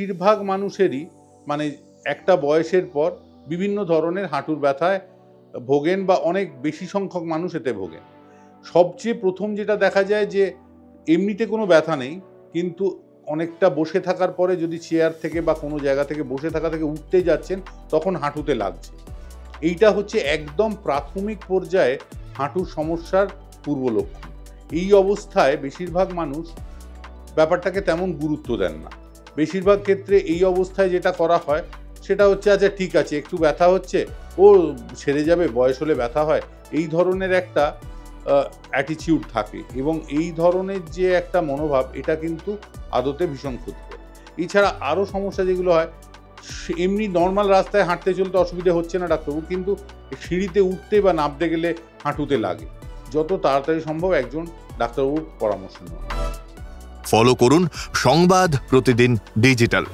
বেশিরভাগ মানুষেরই মানে একটা বয়সের পর বিভিন্ন ধরনের হাঁটুর ব্যথায় ভোগেন বা অনেক বেশি সংখ্যক মানুষ এতে ভোগেন। সবচেয়ে প্রথম যেটা দেখা যায় যে এমনিতে কোনো ব্যথা নেই, কিন্তু অনেকটা বসে থাকার পরে যদি চেয়ার থেকে বা কোনো জায়গা থেকে বসে থাকা থেকে উঠতে যাচ্ছেন তখন হাঁটুতে লাগছে। এইটা হচ্ছে একদম প্রাথমিক পর্যায়ে হাঁটুর সমস্যার পূর্ব লক্ষণ। এই অবস্থায় বেশিরভাগ মানুষ ব্যাপারটাকে তেমন গুরুত্ব দেন না। বেশিরভাগ ক্ষেত্রে এই অবস্থায় যেটা করা হয় সেটা হচ্ছে আচ্ছা ঠিক আছে, একটু ব্যথা হচ্ছে, ও সেরে যাবে, বয়স হলে ব্যথা হয়, এই ধরনের একটা অ্যাটিটিউড থাকে। এবং এই ধরনের যে একটা মনোভাব, এটা কিন্তু আদতে ভীষণ ক্ষতিকর। এছাড়া আরও সমস্যা যেগুলো হয়, এমনি নর্মাল রাস্তায় হাঁটতে চলতে অসুবিধা হচ্ছে না ডাক্তারবাবু, কিন্তু সিঁড়িতে উঠতে বা নামতে গেলে হাঁটুতে লাগে। যত তাড়াতাড়ি সম্ভব একজন ডাক্তারবাবুর পরামর্শ নেওয়া। ফলো করুন সংবাদ প্রতিদিন ডিজিটাল।